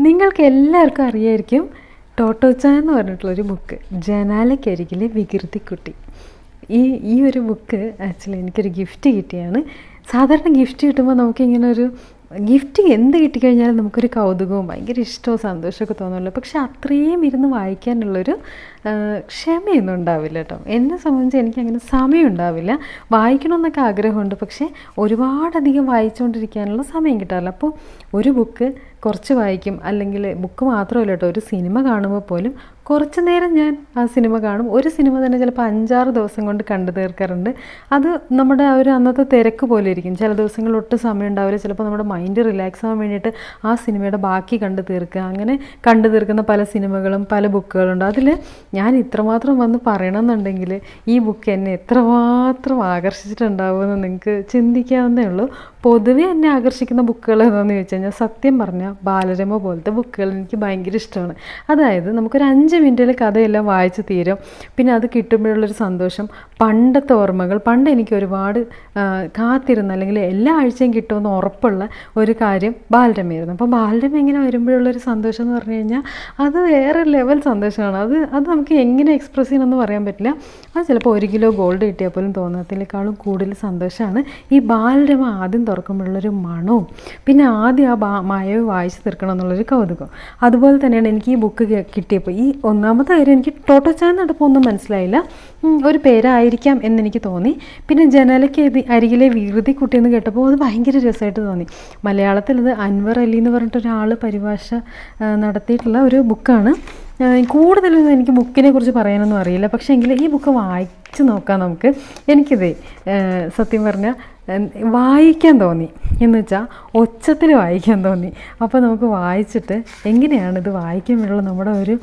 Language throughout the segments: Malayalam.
നിങ്ങൾക്ക് എല്ലാവർക്കും അറിയായിരിക്കും ടോട്ടോച്ച എന്ന് പറഞ്ഞിട്ടുള്ളൊരു ബുക്ക്, ജനാലക്കരികിലെ വികൃതിക്കുട്ടി. ഈ ഒരു ബുക്ക് ആക്ച്വലി എനിക്കൊരു ഗിഫ്റ്റ് കിട്ടിയാണ്. സാധാരണ ഗിഫ്റ്റ് കിട്ടുമ്പോൾ നമുക്കിങ്ങനെ ഒരു ഗിഫ്റ്റ് എന്ത് കിട്ടിക്കഴിഞ്ഞാലും നമുക്കൊരു കൗതുകവും ഭയങ്കര ഇഷ്ടവും സന്തോഷമൊക്കെ തോന്നുമല്ലോ. പക്ഷെ അത്രയും ഇരുന്ന് വായിക്കാനുള്ളൊരു ക്ഷമയൊന്നും ഉണ്ടാവില്ല കേട്ടോ. എന്നെ സംബന്ധിച്ച് എനിക്കങ്ങനെ സമയം ഉണ്ടാവില്ല. വായിക്കണമെന്നൊക്കെ ആഗ്രഹമുണ്ട്, പക്ഷേ ഒരുപാടധികം വായിച്ചുകൊണ്ടിരിക്കാനുള്ള സമയം കിട്ടാറില്ല. അപ്പോൾ ഒരു ബുക്ക് കുറച്ച് വായിക്കും, അല്ലെങ്കിൽ ബുക്ക് മാത്രമല്ല കേട്ടോ, ഒരു സിനിമ കാണുമ്പോൾ പോലും കുറച്ച് നേരം ഞാൻ ആ സിനിമ കാണും. ഒരു സിനിമ തന്നെ ചിലപ്പോൾ 5-6 ദിവസം കൊണ്ട് കണ്ടു തീർക്കാറുണ്ട്. അത് നമ്മുടെ ആ ഒരു അന്നത്തെ തിരക്ക് പോലെ ഇരിക്കും. ചില ദിവസങ്ങളിൽ ഒട്ടും സമയം ഉണ്ടാവില്ല. ചിലപ്പോൾ നമ്മുടെ മൈൻഡ് റിലാക്സ് ആവാൻ വേണ്ടിയിട്ട് ആ സിനിമയുടെ ബാക്കി കണ്ടു തീർക്കുക. അങ്ങനെ കണ്ടു തീർക്കുന്ന പല സിനിമകളും പല ബുക്കുകളുണ്ട്. അതിൽ ഞാൻ ഇത്രമാത്രം വന്ന് പറയണമെന്നുണ്ടെങ്കിൽ ഈ ബുക്ക് എന്നെ എത്രമാത്രം ആകർഷിച്ചിട്ടുണ്ടാവുമെന്ന് നിങ്ങൾക്ക് ചിന്തിക്കാവുന്നേ ഉള്ളൂ. പൊതുവെ എന്നെ ആകർഷിക്കുന്ന ബുക്കുകൾ എന്താണെന്ന് ചോദിച്ചു കഴിഞ്ഞാൽ, സത്യം പറഞ്ഞാൽ ബാലരമ പോലത്തെ ബുക്കുകൾ എനിക്ക് ഭയങ്കര ഇഷ്ടമാണ്. അതായത് നമുക്കൊരു 5 മിനിറ്റിൽ കഥയെല്ലാം വായിച്ച് തീരും. പിന്നെ അത് കിട്ടുമ്പോഴുള്ളൊരു സന്തോഷം, പണ്ടത്തെ ഓർമ്മകൾ. പണ്ട് എനിക്ക് ഒരുപാട് കാത്തിരുന്ന, അല്ലെങ്കിൽ എല്ലാ ആഴ്ചയും കിട്ടുമെന്ന് ഉറപ്പുള്ള ഒരു കാര്യം ബാലരമയായിരുന്നു. അപ്പോൾ ബാലരമ ഇങ്ങനെ വരുമ്പോഴുള്ളൊരു സന്തോഷം എന്ന് പറഞ്ഞു കഴിഞ്ഞാൽ അത് വേറെ ലെവൽ സന്തോഷമാണ്. അത് നമുക്ക് എങ്ങനെ എക്സ്പ്രസ് ചെയ്യണമെന്ന് പറയാൻ പറ്റില്ല. അത് ചിലപ്പോൾ 1 കിലോ ഗോൾഡ് കിട്ടിയാൽ പോലും തോന്നാത്തതിനേക്കാളും കൂടുതൽ സന്തോഷമാണ് ഈ ബാലരമ ആദ്യം തുറക്കുമ്പോഴുള്ളൊരു മണവും, പിന്നെ ആദ്യം ആ മായവ് വായിച്ച് തീർക്കണം എന്നുള്ളൊരു കൗതുകം. അതുപോലെ തന്നെയാണ് എനിക്ക് ഈ ബുക്ക് കിട്ടിയപ്പോൾ. ഈ ഒന്നാമത്തെ കാര്യം, എനിക്ക് ടോട്ടോച്ചാൻ നടപ്പോൾ ഒന്നും മനസ്സിലായില്ല, ഒരു പേരായിരിക്കാം എന്നെനിക്ക് തോന്നി. പിന്നെ ജനാലയ്ക്ക് അരികിലെ വികൃതിക്കുട്ടി എന്ന് കേട്ടപ്പോൾ അത് ഭയങ്കര രസമായിട്ട് തോന്നി. മലയാളത്തിൽ ഇത് അൻവർ അലി എന്ന് പറഞ്ഞിട്ടൊരാൾ പരിഭാഷ നടത്തിയിട്ടുള്ള ഒരു ബുക്കാണ്. കൂടുതലൊന്നും എനിക്ക് ബുക്കിനെ കുറിച്ച് പറയാനൊന്നും അറിയില്ല, പക്ഷേ എങ്കിൽ ഈ ബുക്ക് വായിച്ച് നോക്കാം നമുക്ക്. എനിക്കിത് സത്യം പറഞ്ഞാൽ വായിക്കാൻ തോന്നി, എന്ന് വെച്ചാൽ ഒച്ചത്തിൽ വായിക്കാൻ തോന്നി. അപ്പോൾ നമുക്ക് വായിച്ചിട്ട് എങ്ങനെയാണ് ഇത് വായിക്കുമ്പോഴുള്ള നമ്മുടെ ഒരു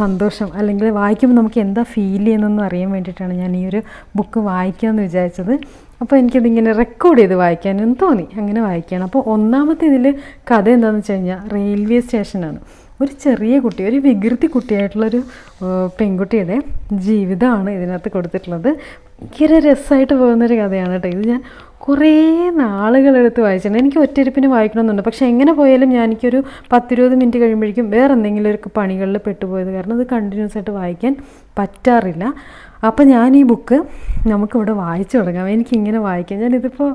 സന്തോഷം, അല്ലെങ്കിൽ വായിക്കുമ്പോൾ നമുക്ക് എന്താ ഫീൽ ചെയ്യുന്നതെന്ന് അറിയാൻ വേണ്ടിയിട്ടാണ് ഞാൻ ഈ ഒരു ബുക്ക് വായിക്കാമെന്ന് വിചാരിച്ചത്. അപ്പോൾ എനിക്കതിങ്ങനെ റെക്കോർഡ് ചെയ്ത് വായിക്കാനും തോന്നി, അങ്ങനെ വായിക്കുകയാണ്. അപ്പോൾ ഒന്നാമത്തെ ഇതിൽ കഥ എന്താണെന്ന് വെച്ച് കഴിഞ്ഞാൽ, റെയിൽവേ സ്റ്റേഷനാണ്. ഒരു ചെറിയ കുട്ടി, ഒരു വികൃതി കുട്ടിയായിട്ടുള്ളൊരു പെൺകുട്ടിയുടെ ജീവിതമാണ് ഇതിനകത്ത് കൊടുത്തിട്ടുള്ളത്. ഭയങ്കര രസമായിട്ട് പോകുന്നൊരു കഥയാണ് കേട്ടോ. ഇത് ഞാൻ കുറേ നാളുകളെടുത്ത് വായിച്ചിട്ടുണ്ട്. എനിക്ക് ഒറ്റയിരിപ്പിന് വായിക്കണമെന്നുണ്ട്, പക്ഷേ എങ്ങനെ പോയാലും എനിക്കൊരു 10-20 മിനിറ്റ് കഴിയുമ്പോഴേക്കും വേറെ എന്തെങ്കിലും ഒരു പണികളിൽ പെട്ടുപോയത് കാരണം അത് കണ്ടിന്യൂസ് ആയിട്ട് വായിക്കാൻ പറ്റാറില്ല. അപ്പോൾ ഞാൻ ഈ ബുക്ക് നമുക്കിവിടെ വായിച്ചു തുടങ്ങാം. എനിക്കിങ്ങനെ വായിക്കാം. ഞാനിതിപ്പോൾ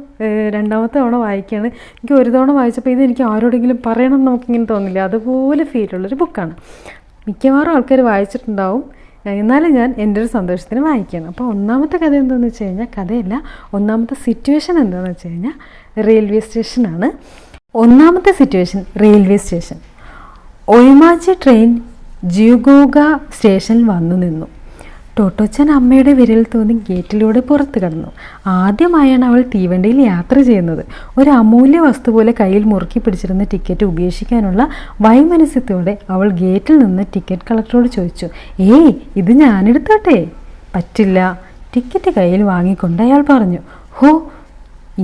2ാമത്തെ തവണ വായിക്കുകയാണ്. എനിക്ക് ഒരു തവണ വായിച്ചപ്പോൾ ഇത് എനിക്ക് ആരോടെങ്കിലും പറയണം എന്ന് നമുക്കിങ്ങനെ തോന്നില്ല, അതുപോലെ ഫീലുള്ളൊരു ബുക്കാണ്. മിക്കവാറും ആൾക്കാർ വായിച്ചിട്ടുണ്ടാവും, എന്നാലും ഞാൻ എൻ്റെ ഒരു സന്തോഷത്തിന് വായിക്കുകയാണ്. അപ്പോൾ ഒന്നാമത്തെ കഥ എന്താണെന്ന് വെച്ച് കഴിഞ്ഞാൽ, കഥയല്ല, ഒന്നാമത്തെ സിറ്റുവേഷൻ എന്താണെന്ന് വെച്ച് കഴിഞ്ഞാൽ റെയിൽവേ സ്റ്റേഷനാണ്. ഒന്നാമത്തെ സിറ്റുവേഷൻ റെയിൽവേ സ്റ്റേഷൻ. ഒയ്മാജി ട്രെയിൻ ജിയുഗോഗ സ്റ്റേഷനിൽ വന്നു നിന്നു. ടോട്ടോച്ചാൻ അമ്മയുടെ വിരൽ തോന്നി ഗേറ്റിലൂടെ പുറത്തു കടന്നു. ആദ്യമായാണ് അവൾ തീവണ്ടിയിൽ യാത്ര ചെയ്യുന്നത്. ഒരു അമൂല്യ വസ്തു പോലെ കയ്യിൽ മുറുക്കി പിടിച്ചിരുന്ന ടിക്കറ്റ് ഉപേക്ഷിക്കാനുള്ള വൈമനസ്യത്തോടെ അവൾ ഗേറ്റിൽ നിന്ന് ടിക്കറ്റ് കളക്ടറോട് ചോദിച്ചു, ഏയ് ഇത് ഞാനെടുത്തോട്ടെ? പറ്റില്ല, ടിക്കറ്റ് കയ്യിൽ വാങ്ങിക്കൊണ്ട് അയാൾ പറഞ്ഞു. ഹോ,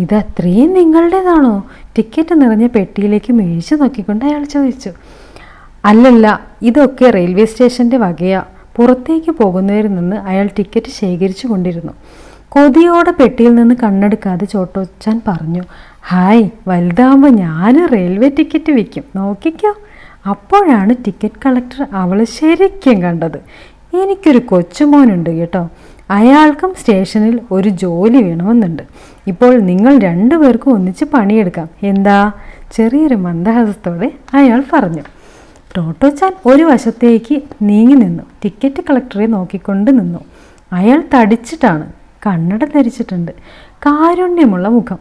ഇതത്രയും നിങ്ങളുടേതാണോ? ടിക്കറ്റ് നിറഞ്ഞ പെട്ടിയിലേക്ക് മിഴിച്ചു നോക്കിക്കൊണ്ട് അയാൾ ചോദിച്ചു. അല്ലല്ല, ഇതൊക്കെ റെയിൽവേ സ്റ്റേഷൻ്റെ വകയാ. പുറത്തേക്ക് പോകുന്നവരിൽ നിന്ന് അയാൾ ടിക്കറ്റ് ശേഖരിച്ചു കൊണ്ടിരുന്നു. കൊതിയോടെ പെട്ടിയിൽ നിന്ന് കണ്ണെടുക്കാതെ ചോട്ടോച്ചാൻ പറഞ്ഞു, ഹായ്, വലുതാകുമ്പോൾ ഞാൻ റെയിൽവേ ടിക്കറ്റ് വിൽക്കും, നോക്കിക്കോ. അപ്പോഴാണ് ടിക്കറ്റ് കളക്ടർ അവൾ ശരിക്കും കണ്ടത്. എനിക്കൊരു കൊച്ചുമോനുണ്ട് കേട്ടോ, അയാൾക്കും സ്റ്റേഷനിൽ ഒരു ജോലി വേണമെന്നുണ്ട്. ഇപ്പോൾ നിങ്ങൾ 2 പേർക്കും ഒന്നിച്ച് പണിയെടുക്കാം, എന്താ? ചെറിയൊരു മന്ദഹാസത്തോടെ അയാൾ പറഞ്ഞു. ടോട്ടോച്ചാൻ ഒരു വശത്തേക്ക് നീങ്ങി നിന്നു. ടിക്കറ്റ് കളക്ടറെ നോക്കിക്കൊണ്ട് നിന്നു. അയാൾ തടിച്ചിട്ടാണ്, കണ്ണട ധരിച്ചിട്ടുണ്ട്, കാരുണ്യമുള്ള മുഖം.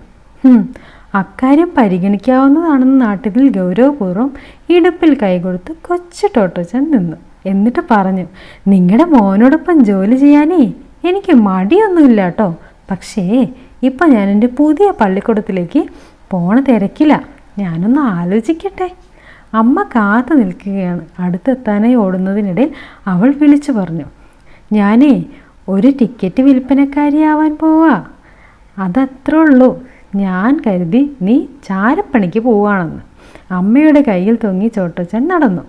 അക്കാര്യം പരിഗണിക്കാവുന്നതാണെന്ന് നാട്ടിൽ ഗൗരവപൂർവ്വം ഇടുപ്പിൽ കൈകൊടുത്ത് കൊച്ചു ടോട്ടോച്ചാൻ നിന്നു. എന്നിട്ട് പറഞ്ഞു, നിങ്ങളുടെ മോനോടൊപ്പം ജോലി ചെയ്യാനേ എനിക്ക് മടിയൊന്നുമില്ല കേട്ടോ, പക്ഷേ ഇപ്പം ഞാൻ എൻ്റെ പുതിയ പള്ളിക്കൂടത്തിലേക്ക് പോണ തിരക്കില്ല, ഞാനൊന്ന് ആലോചിക്കട്ടെ. അമ്മ കാത്തു നിൽക്കുകയാണ്. അടുത്തെത്താനായി ഓടുന്നതിനിടയിൽ അവൾ വിളിച്ചു പറഞ്ഞു, ഞാനേ ഒരു ടിക്കറ്റ് വിൽപ്പനക്കാരിയാവാൻ പോവാ. അതത്രേ ഉള്ളൂ. ഞാൻ കരുതി നീ ചാരപ്പണിക്ക് പോവുകയാണെന്ന്. അമ്മയുടെ കയ്യിൽ തൂങ്ങി ചോട്ടോച്ചാൻ നടന്നു.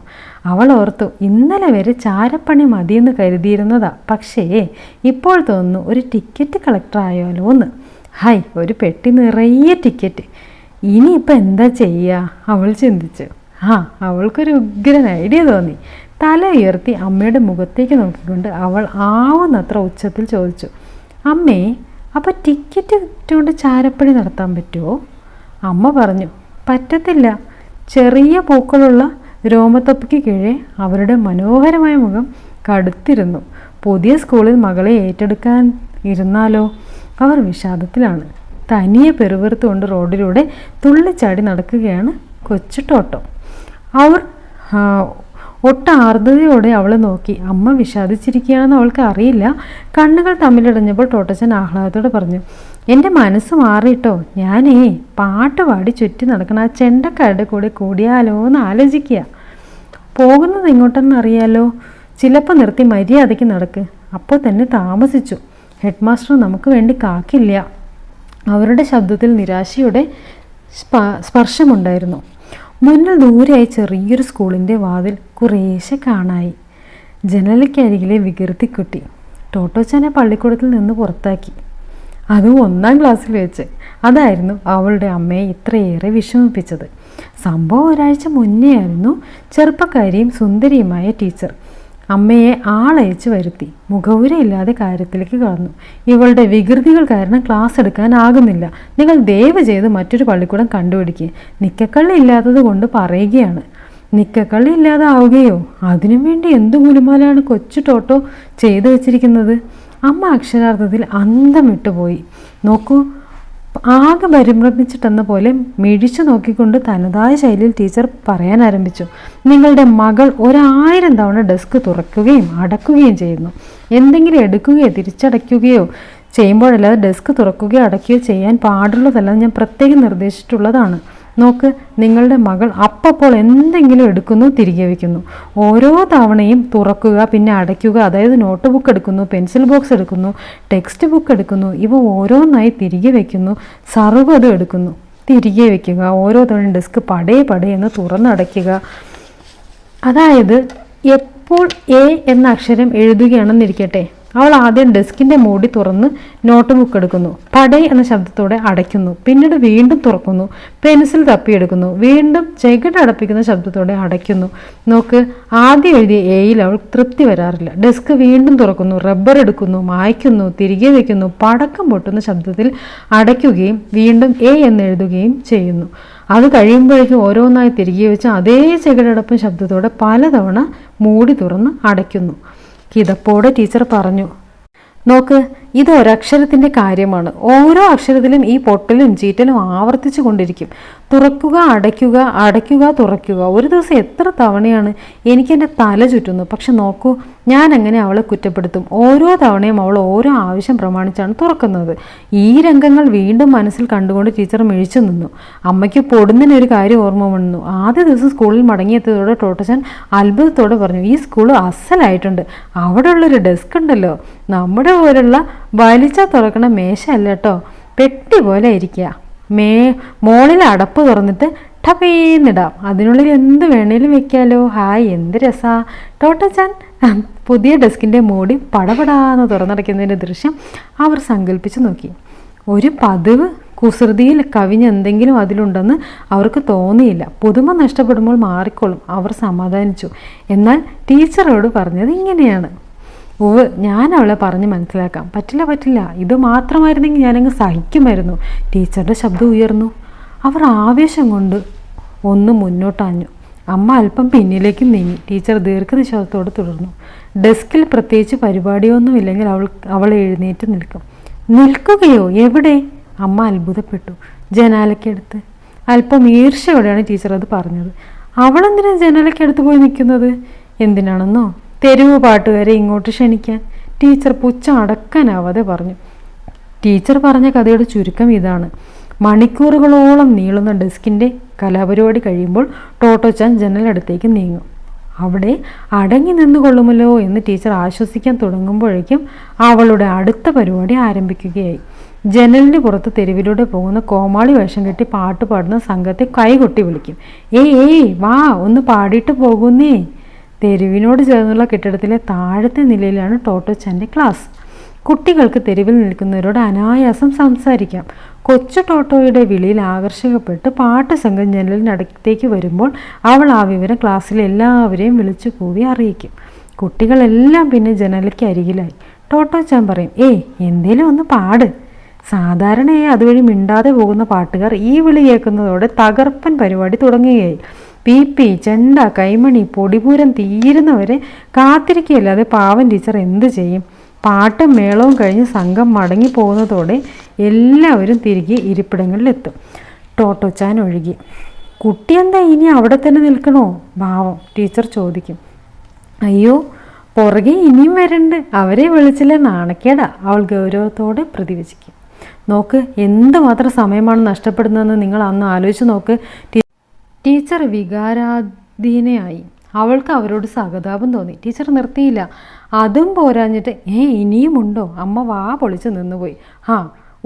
അവൾ ഓർത്തു, ഇന്നലെ വരെ ചാരപ്പണി മതിയെന്ന് കരുതിയിരുന്നതാ, പക്ഷേ ഇപ്പോൾ തോന്നുന്നു ഒരു ടിക്കറ്റ് കളക്ടർ ആയാലോ എന്ന്. ഹൈ, ഒരു പെട്ടി നിറയെ ടിക്കറ്റ്, ഇനിയിപ്പോൾ എന്താ ചെയ്യുക? അവൾ ചിന്തിച്ചു. അവൾക്കൊരു ഉഗ്രൻ ഐഡിയ തോന്നി. തല ഉയർത്തി അമ്മയുടെ മുഖത്തേക്ക് നോക്കിക്കൊണ്ട് അവൾ ആവുന്നത്ര ഉച്ചത്തിൽ ചോദിച്ചു, അമ്മേ, അപ്പോൾ ടിക്കറ്റ് വിറ്റുകൊണ്ട് ചാരപ്പണി നടത്താൻ പറ്റുമോ? അമ്മ പറഞ്ഞു, പറ്റത്തില്ല. ചെറിയ പൂക്കളുള്ള രോമത്തൊപ്പിക്ക് കീഴെ അവരുടെ മനോഹരമായ മുഖം കടുത്തിരുന്നു. പുതിയ സ്കൂളിൽ മകളെ ഏറ്റെടുക്കാൻ ഇരുന്നാലോ? അവർ വിഷാദത്തിലാണ്. തനിയെ പെറുപെറുത്തുകൊണ്ട് റോഡിലൂടെ തുള്ളിച്ചാടി നടക്കുകയാണ് കൊച്ചു ടോട്ടോ. അവർ ആർദ്രതയോടെ അവളെ നോക്കി. അമ്മ വിഷാദിച്ചിരിക്കുകയാണെന്ന് അവൾക്ക് അറിയില്ല. കണ്ണുകൾ തമ്മിലടഞ്ഞപ്പോൾ ടോട്ടച്ചൻ ആഹ്ലാദത്തോടെ പറഞ്ഞു, എൻ്റെ മനസ്സ് മാറിയിട്ടോ. ഞാനേ പാട്ട് പാടി ചുറ്റി നടക്കണം. ആ ചെണ്ടക്കാരുടെ കൂടെ കൂടിയാലോ എന്ന് ആലോചിക്കുക. പോകുന്നത് എങ്ങോട്ടെന്ന് അറിയാലോ? ചിലപ്പോൾ നിർത്തി മര്യാദയ്ക്ക് നടക്ക്. അപ്പോൾ തന്നെ താമസിച്ചു. ഹെഡ് മാസ്റ്റർ നമുക്ക് വേണ്ടി കാക്കില്ല. അവരുടെ ശബ്ദത്തിൽ നിരാശയുടെ സ്പർശമുണ്ടായിരുന്നു. മുന്നിൽ ദൂരെയായി ചെറിയൊരു സ്കൂളിൻ്റെ വാതിൽ കുറേശ്ശെ കാണായി. ജനലയ്ക്കരികിലെ വികൃതിക്കുട്ടി ടോട്ടോച്ചാനെ പള്ളിക്കൂടത്തിൽ നിന്ന് പുറത്താക്കി. അതും 1ാം ക്ലാസ്സിൽ വെച്ച്. അതായിരുന്നു അവളുടെ അമ്മയെ ഇത്രയേറെ വിഷമിപ്പിച്ചത്. സംഭവം ഒരാഴ്ച മുന്നേ ആയിരുന്നു. ചെറുപ്പക്കാരിയും സുന്ദരിയുമായ ടീച്ചർ അമ്മയെ ആളയച്ച് വരുത്തി. മുഖവുരയില്ലാതെ കാര്യത്തിലേക്ക് കടന്നു. ഇവളുടെ വികൃതികൾ കാരണം ക്ലാസ് എടുക്കാനാകുന്നില്ല. നിങ്ങൾ ദയവ് ചെയ്ത് മറ്റൊരു പള്ളിക്കൂടം കണ്ടുപിടിക്കുക. നിക്കക്കള്ളി ഇല്ലാത്തത് കൊണ്ട് പറയുകയാണ്. നിക്കക്കള്ളി ഇല്ലാതാവുകയോ? അതിനും വേണ്ടി എന്തു ഗുലുമാലാണ് കൊച്ചു ടോട്ടോ ചെയ്തു വെച്ചിരിക്കുന്നത്? അമ്മ അക്ഷരാർത്ഥത്തിൽ അന്തം വിട്ടുപോയി. നോക്കൂ, ആകെ പരിഭ്രമിച്ചിട്ടെന്ന പോലെ മിഴിച്ചു നോക്കിക്കൊണ്ട് തനതായ ശൈലിയിൽ ടീച്ചർ പറയാൻ ആരംഭിച്ചു. നിങ്ങളുടെ മകൾ 1000 തവണ ഡെസ്ക് തുറക്കുകയും അടക്കുകയും ചെയ്യുന്നു. എന്തെങ്കിലും എടുക്കുകയോ തിരിച്ചടയ്ക്കുകയോ ചെയ്യുമ്പോഴല്ലാതെ ഡെസ്ക് തുറക്കുകയോ അടയ്ക്കുകയോ ചെയ്യാൻ പാടുള്ളതല്ലെന്ന് ഞാൻ പ്രത്യേകം നിർദ്ദേശിച്ചിട്ടുള്ളതാണ്. നോക്ക്, നിങ്ങളുടെ മകൾ അപ്പോൾ എന്തെങ്കിലും എടുക്കുന്നു, തിരികെ വയ്ക്കുന്നു. ഓരോ തവണയും തുറക്കുക, പിന്നെ അടയ്ക്കുക. അതായത് നോട്ട് ബുക്ക് എടുക്കുന്നു, പെൻസിൽ ബോക്സ് എടുക്കുന്നു, ടെക്സ്റ്റ് ബുക്ക് എടുക്കുന്നു. ഇവ ഓരോന്നായി തിരികെ വയ്ക്കുന്നു. സർവ്വതും എടുക്കുന്നു, തിരികെ വയ്ക്കുക. ഓരോ തവണയും ഡെസ്ക് പടേ എന്ന് തുറന്നടയ്ക്കുക. അതായത് എപ്പോൾ എ എന്ന അക്ഷരം എഴുതുകയാണെന്നിരിക്കട്ടെ, അവൾ ആദ്യം ഡെസ്കിൻ്റെ മൂടി തുറന്ന് നോട്ട് ബുക്ക് എടുക്കുന്നു. പടേ എന്ന ശബ്ദത്തോടെ അടയ്ക്കുന്നു. പിന്നീട് വീണ്ടും തുറക്കുന്നു. പെൻസിൽ തപ്പിയെടുക്കുന്നു. വീണ്ടും ചെകിട് അടപ്പിക്കുന്ന ശബ്ദത്തോടെ അടയ്ക്കുന്നു. നോക്ക്, ആദ്യം എഴുതിയ എയിൽ അവൾ തൃപ്തി വരാറില്ല. ഡെസ്ക് വീണ്ടും തുറക്കുന്നു. റബ്ബർ എടുക്കുന്നു, മായ്ക്കുന്നു, തിരികെ വയ്ക്കുന്നു. പടക്കം പൊട്ടുന്ന ശബ്ദത്തിൽ അടയ്ക്കുകയും വീണ്ടും എ എന്ന് എഴുതുകയും ചെയ്യുന്നു. അത് കഴിയുമ്പോഴേക്കും ഓരോന്നായി തിരികെ വെച്ച് അതേ ചെകിടടപ്പും ശബ്ദത്തോടെ പലതവണ മൂടി തുറന്ന് അടയ്ക്കുന്നു. കിതപ്പോടെ ടീച്ചർ പറഞ്ഞു, നോക്ക്, ഇത് ഒരക്ഷരത്തിൻ്റെ കാര്യമാണ്. ഓരോ അക്ഷരത്തിലും ഈ പൊട്ടലും ചീറ്റലും ആവർത്തിച്ചു കൊണ്ടിരിക്കും. തുറക്കുക, അടയ്ക്കുക, അടയ്ക്കുക, തുറക്കുക. ഒരു ദിവസം എത്ര തവണയാണ്? എനിക്കെൻ്റെ തല ചുറ്റുന്നു. പക്ഷെ നോക്കൂ, ഞാൻ അങ്ങനെ അവളെ കുറ്റപ്പെടുത്തും. ഓരോ തവണയും അവൾ ഓരോ ആവശ്യം പ്രമാണിച്ചാണ് തുറക്കുന്നത്. ഈ രംഗങ്ങൾ വീണ്ടും മനസ്സിൽ കണ്ടുകൊണ്ട് ടീച്ചർ മിഴിച്ചു നിന്നു. അമ്മയ്ക്ക് പൊടുന്നതിനൊരു കാര്യം ഓർമ്മ വന്നു. ആദ്യ ദിവസം സ്കൂളിൽ മടങ്ങിയെത്തിയതോടെ ടോട്ടച്ചൻ അത്ഭുതത്തോടെ പറഞ്ഞു, ഈ സ്കൂൾ അസലായിട്ടുണ്ട്. അവിടെ ഉള്ളൊരു ഡെസ്ക് ഉണ്ടല്ലോ, നമ്മുടെ പോലുള്ള വലിച്ചാൽ തുറക്കണ മേശ അല്ല കേട്ടോ, പെട്ടി പോലെ ഇരിക്കുക. മോളിൽ അടപ്പ് തുറന്നിട്ട് ടപേന്നിടാം. അതിനുള്ളിൽ എന്ത് വേണേലും വെക്കാലോ. ഹായ്, എന്ത് രസാ. ടോട്ടച്ചാൻ പുതിയ ഡെസ്കിൻ്റെ മൂടി പടപടാന്ന് തുറന്നടയ്ക്കുന്നതിൻ്റെ ദൃശ്യം അവർ സങ്കല്പിച്ച് നോക്കി. ഒരു പതിവ് കുസൃതിയിൽ കവിഞ്ഞെന്തെങ്കിലും അതിലുണ്ടെന്ന് അവർക്ക് തോന്നിയില്ല. പുതുമ നഷ്ടപ്പെടുമ്പോൾ മാറിക്കോളും, അവർ സമാധാനിച്ചു. എന്നാൽ ടീച്ചറോട് പറഞ്ഞത് ഇങ്ങനെയാണ്, ഞാൻ അവളെ പറഞ്ഞ് മനസ്സിലാക്കാം. പറ്റില്ല, ഇത് മാത്രമായിരുന്നെങ്കിൽ ഞാനങ്ങ് സഹിക്കുമായിരുന്നു. ടീച്ചറുടെ ശബ്ദം ഉയർന്നു. അവർ ആവേശം കൊണ്ട് ഒന്ന് മുന്നോട്ടാഞ്ഞു. അമ്മ അല്പം പിന്നിലേക്കും നീങ്ങി. ടീച്ചർ ദീർഘനിശ്വാസത്തോടെ തുടർന്നു, ഡെസ്കിൽ പ്രത്യേകിച്ച് പരിപാടിയൊന്നുമില്ലെങ്കിൽ അവൾ എഴുന്നേറ്റ് നിൽക്കും. നിൽക്കുകയോ? എവിടെ? അമ്മ അത്ഭുതപ്പെട്ടു. ജനാലയ്ക്കടുത്ത്. അല്പം ഈർഷ്യയോടെയാണ് ടീച്ചർ അത് പറഞ്ഞത്. അവളെന്തിനാ ജനാലയ്ക്കടുത്ത് പോയി നിൽക്കുന്നത്? എന്തിനാണെന്നോ? തെരുവ് പാട്ടുകാരെ ഇങ്ങോട്ട് ക്ഷണിക്കാൻ. ടീച്ചർ പുച്ഛം അടക്കാനാവാതെ പറഞ്ഞു. ടീച്ചർ പറഞ്ഞ കഥയുടെ ചുരുക്കം ഇതാണ്. മണിക്കൂറുകളോളം നീളുന്ന ഡെസ്കിൻ്റെ കലാപരിപാടി കഴിയുമ്പോൾ ടോട്ടോച്ചാൻ ജനലടുത്തേക്ക് നീങ്ങും. അവിടെ അടങ്ങി നിന്നുകൊള്ളുമല്ലോ എന്ന് ടീച്ചർ ആശ്വസിക്കാൻ തുടങ്ങുമ്പോഴേക്കും അവളുടെ അടുത്ത പരിപാടി ആരംഭിക്കുകയായി. ജനലിന് പുറത്ത് തെരുവിലൂടെ പോകുന്ന കോമാളി വേഷം കെട്ടി പാട്ട് പാടുന്ന സംഘത്തെ കൈകൊട്ടി വിളിക്കും. ഏയ് വാ, ഒന്ന് പാടിയിട്ട് പോകുന്നേ. തെരുവിനോട് ചേർന്നുള്ള കെട്ടിടത്തിലെ താഴത്തെ നിലയിലാണ് ടോട്ടോച്ചാൻ്റെ ക്ലാസ്. കുട്ടികൾക്ക് തെരുവിൽ നിൽക്കുന്നവരോട് അനായാസം സംസാരിക്കാം. കൊച്ചു ടോട്ടോയുടെ വിളിയിൽ ആകർഷിക്കപ്പെട്ട് പാട്ട് സംഘം ജനലിനടുത്തേക്ക് വരുമ്പോൾ അവൾ ആ വിവരം ക്ലാസ്സിലെ എല്ലാവരെയും വിളിച്ചു കൂവി അറിയിക്കും. കുട്ടികളെല്ലാം പിന്നെ ജനലയ്ക്ക് അരികിലായി. ടോട്ടോച്ചാൻ പറയും, എന്തേലും ഒന്ന് പാട്. സാധാരണയായി അതുവഴി മിണ്ടാതെ പോകുന്ന പാട്ടുകാർ ഈ വിളി കേൾക്കുന്നതോടെ തകർപ്പൻ പരിപാടി തുടങ്ങുകയായി. പീപ്പി, ചെണ്ട, കൈമണി, പൊടിപൂരം തീരുന്നവരെ കാത്തിരിക്കുകയല്ലാതെ പാവൻ ടീച്ചർ എന്തു ചെയ്യും? പാട്ടും മേളവും കഴിഞ്ഞ് സംഘം മടങ്ങി പോകുന്നതോടെ എല്ലാവരും തിരികെ ഇരിപ്പിടങ്ങളിലെത്തും. ടോട്ടോച്ചാൻ ഒഴുകി. കുട്ടി എന്താ ഇനി അവിടെ തന്നെ നിൽക്കണോ? ഭാവം ടീച്ചർ ചോദിക്കും. അയ്യോ, പുറകെ ഇനിയും വരണ്ട്, അവരെ വിളിച്ചില്ല, നാണക്കേടാ, അവൾ ഗൗരവത്തോടെ പ്രതിവചിക്കും. നോക്ക്, എന്തുമാത്രം സമയമാണ് നഷ്ടപ്പെടുന്നതെന്ന് നിങ്ങൾ അന്ന് ആലോചിച്ച് നോക്ക്. ടീച്ചർ വികാരാധീനയായി. അവൾക്ക് അവരോട് സഹതാപം തോന്നി. ടീച്ചർ നിർത്തിയില്ല. അതും പോരാഞ്ഞിട്ട് ഇനിയും ഉണ്ടോ? അമ്മ വാ പൊളിച്ച് നിന്നുപോയി.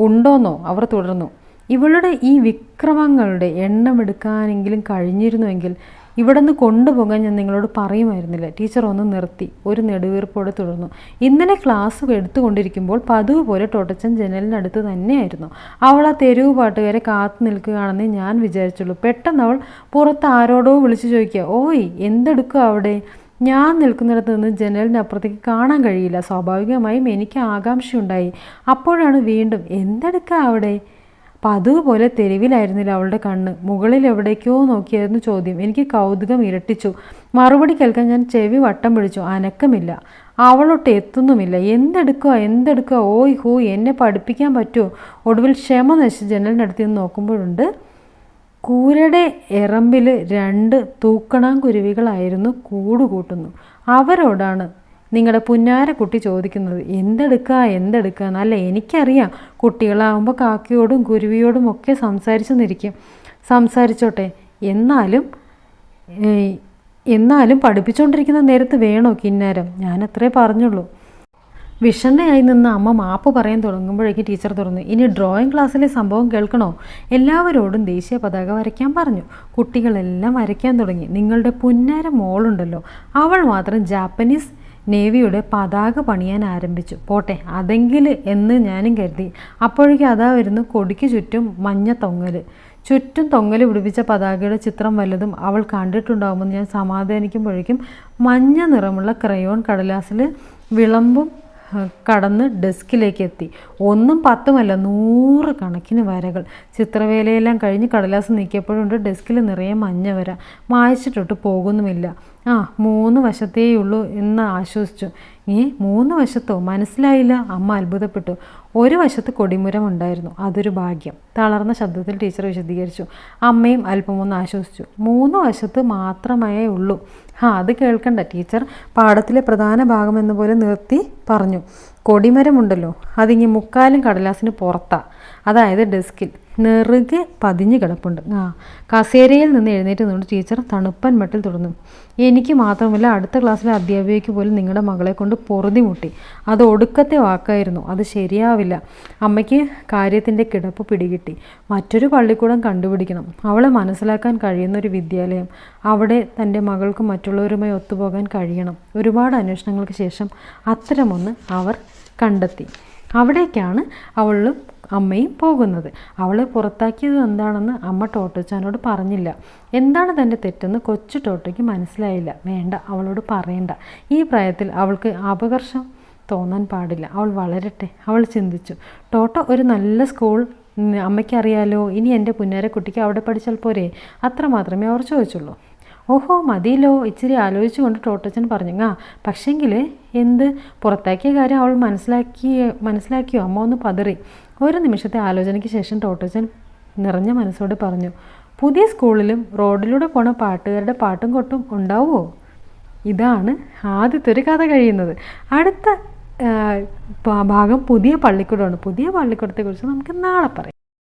ഉണ്ടോന്നോ? അവർ തുടർന്നു. ഇവളുടെ ഈ വിക്രമങ്ങളുടെ എണ്ണമെടുക്കാനെങ്കിലും കഴിഞ്ഞിരുന്നുവെങ്കിൽ ഇവിടെ നിന്ന് കൊണ്ടുപോകാൻ ഞാൻ നിങ്ങളോട് പറയുമായിരുന്നില്ല. ടീച്ചർ ഒന്ന് നിർത്തി ഒരു നെടുവീർപ്പോടെ തുടർന്നു. ഇന്നലെ ക്ലാസ് എടുത്തുകൊണ്ടിരിക്കുമ്പോൾ പതിവ് പോലെ ടോട്ടച്ചൻ ജനലിനടുത്ത് തന്നെയായിരുന്നു. അവൾ ആ തെരുവ് പാട്ടുകാരെ കാത്തു നിൽക്കുകയാണെന്ന് ഞാൻ വിചാരിച്ചുള്ളൂ. പെട്ടെന്ന് അവൾ പുറത്ത് ആരോടോ വിളിച്ചു ചോദിക്കുക, ഓയ് എന്തെടുക്കുക അവിടെ? ഞാൻ നിൽക്കുന്നിടത്ത് നിന്ന് ജനലിനപ്പുറത്തേക്ക് കാണാൻ കഴിയില്ല. സ്വാഭാവികമായും എനിക്ക് ആകാംക്ഷയുണ്ടായി. അപ്പോഴാണ് വീണ്ടും എന്തെടുക്കുക അവിടെ? പതിവ് പോലെ തെരുവിലായിരുന്നില്ല അവളുടെ കണ്ണ്. മുകളിൽ എവിടേക്കോ നോക്കിയായിരുന്നു ചോദ്യം. എനിക്ക് കൗതുകം ഇരട്ടിച്ചു. മറുപടി കേൾക്കാൻ ഞാൻ ചെവി വട്ടം പിടിച്ചു. അനക്കമില്ല. അവളൊട്ട് എത്തുന്നുമില്ല. എന്തെടുക്കുക? ഓയ് ഹോ, എന്നെ പഠിപ്പിക്കാൻ പറ്റുമോ? ഒടുവിൽ ക്ഷമ നശിച്ച് ജനലിനടുത്ത് നിന്ന് നോക്കുമ്പോഴുണ്ട് കൂരയുടെ എറമ്പിൽ 2 തൂക്കണാങ്കുരുവികളായിരുന്നു കൂടുകൂട്ടുന്നു. അവരോടാണ് നിങ്ങളുടെ പുന്നാരക്കുട്ടി ചോദിക്കുന്നത്, എന്തെടുക്കുക എന്നല്ല. എനിക്കറിയാം, കുട്ടികളാവുമ്പോൾ കാക്കയോടും കുരുവിയോടും ഒക്കെ സംസാരിച്ചോട്ടെ. എന്നാലും പഠിപ്പിച്ചുകൊണ്ടിരിക്കുന്ന നേരത്ത് വേണോ കിന്നാരം? ഞാനത്രേ പറഞ്ഞുള്ളൂ. വിഷണ്ണയായി നിന്ന് അമ്മ മാപ്പ് പറയാൻ തുടങ്ങുമ്പോഴേക്കും ടീച്ചർ തുറന്നു. ഇനി ഡ്രോയിങ് ക്ലാസ്സിലെ സംഭവം കേൾക്കണോ? എല്ലാവരോടും ദേശീയ പതാക വരയ്ക്കാൻ പറഞ്ഞു. കുട്ടികളെല്ലാം വരയ്ക്കാൻ തുടങ്ങി. നിങ്ങളുടെ പുന്നാര മോളുണ്ടല്ലോ, അവൾ മാത്രം ജാപ്പനീസ് നേവിയുടെ പതാക പണിയാൻ ആരംഭിച്ചു. പോട്ടെ, അതെങ്കിൽ എന്ന് ഞാനും കരുതി. അപ്പോഴേക്കും അതാ വരുന്നു കൊടിക്ക് ചുറ്റും മഞ്ഞ തൊങ്ങൽ. ചുറ്റും തൊങ്ങൽ പിടിപ്പിച്ച പതാകയുടെ ചിത്രം വല്ലതും അവൾ കണ്ടിട്ടുണ്ടാകുമെന്ന് ഞാൻ സമാധാനിക്കുമ്പോഴേക്കും മഞ്ഞ നിറമുള്ള ക്രയോൺ കടലാസിൽ വിളമ്പും കടന്ന് ഡെസ്കിലേക്ക് എത്തി. 1ഉം 10ഉമല്ല, 100 കണക്കിന് വരകൾ. ചിത്രവേലയെല്ലാം കഴിഞ്ഞ് കടലാസ് നീക്കിയപ്പോഴുണ്ട് ഡെസ്കിൽ നിറയെ മഞ്ഞ വര. മായ്ച്ചിട്ടൊട്ട് പോകുന്നുമില്ല. 3 വശത്തേയുള്ളൂ എന്ന് ആശ്വസിച്ചു. 3 വശത്തോ? മനസ്സിലായില്ല. അമ്മ അത്ഭുതപ്പെട്ടു. ഒരു വശത്ത് കൊടിമുരമുണ്ടായിരുന്നു. അതൊരു ഭാഗ്യം. തളർന്ന ശബ്ദത്തിൽ ടീച്ചർ വിശദീകരിച്ചു. അമ്മയും അല്പമൊന്ന് ആശ്വസിച്ചു. 3 വശത്ത് മാത്രമേ ഉള്ളൂ. അത് കേൾക്കണ്ട. ടീച്ചർ പാഠത്തിലെ പ്രധാന ഭാഗം എന്ന പോലെ നിർത്തി പറഞ്ഞു. കൊടിമരമുണ്ടല്ലോ, അതിങ്ങി 3/4 കടലാസിന് പുറത്താ. അതായത് ഡെസ്കിൽ നെറുകെ പതിഞ്ഞു കിടപ്പുണ്ട്. കസേരയിൽ നിന്ന് എഴുന്നേറ്റ് നിന്നുകൊണ്ട് ടീച്ചർ തണുപ്പൻ മട്ടിൽ തുടർന്നു. എനിക്ക് മാത്രമല്ല, അടുത്ത ക്ലാസ്സിലെ അധ്യാപികയ്ക്ക് പോലും നിങ്ങളുടെ മകളെ കൊണ്ട് പൊറുതി മുട്ടി. അത് ഒടുക്കത്തെ വാക്കായിരുന്നു. അത് ശരിയാവില്ല. അമ്മയ്ക്ക് കാര്യത്തിൻ്റെ കിടപ്പ് പിടികിട്ടി. മറ്റൊരു പള്ളിക്കൂടം കണ്ടുപിടിക്കണം. അവളെ മനസ്സിലാക്കാൻ കഴിയുന്ന ഒരു വിദ്യാലയം. അവിടെ തൻ്റെ മകൾക്ക് മറ്റുള്ളവരുമായി ഒത്തുപോകാൻ കഴിയണം. ഒരുപാട് അന്വേഷണങ്ങൾക്ക് ശേഷം അത്തരമൊന്ന് അവർ കണ്ടെത്തി. അവിടേക്കാണ് അവളും അമ്മയും പോകുന്നത്. അവളെ പുറത്താക്കിയത് എന്താണെന്ന് അമ്മ ടോട്ടോച്ചാനോട് പറഞ്ഞില്ല. എന്താണ് തൻ്റെ തെറ്റെന്ന് കൊച്ചു ടോട്ടോയ്ക്ക് മനസ്സിലായില്ല. വേണ്ട, അവളോട് പറയണ്ട. ഈ പ്രായത്തിൽ അവൾക്ക് അപകർഷം തോന്നാൻ പാടില്ല. അവൾ വളരട്ടെ, അവൾ ചിന്തിച്ചു. ടോട്ടോ ഒരു നല്ല സ്കൂൾ അമ്മയ്ക്കറിയാലോ. ഇനി എൻ്റെ പുന്നാരക്കുട്ടിക്ക് അവിടെ പഠിച്ചാൽ പോരെ? അത്ര മാത്രമേ അവർ ചോദിച്ചുള്ളൂ. ഓഹോ, മതിയല്ലോ. ഇച്ചിരി ആലോചിച്ചുകൊണ്ട് ടോട്ടോച്ചൻ പറഞ്ഞു. പക്ഷേങ്കിൽ എന്ത്? പുറത്താക്കിയ കാര്യം അവൾ മനസ്സിലാക്കിയോ? അമ്മ ഒന്ന് പതറി. ഒരു നിമിഷത്തെ ആലോചനയ്ക്ക് ശേഷം ടോട്ടോച്ചൻ നിറഞ്ഞ മനസ്സോടെ പറഞ്ഞു, പുതിയ സ്കൂളിലും റോഡിലൂടെ പോണ പാട്ടുകാരുടെ പാട്ടും കൊട്ടും ഉണ്ടാവുമോ? ഇതാണ് ആദ്യത്തെ ഒരു കഥ കഴിയുന്നത്. അടുത്ത ഭാഗം പുതിയ പള്ളിക്കൂടമാണ്. പുതിയ പള്ളിക്കൂടത്തെക്കുറിച്ച് നമുക്ക് നാളെ പറയാം.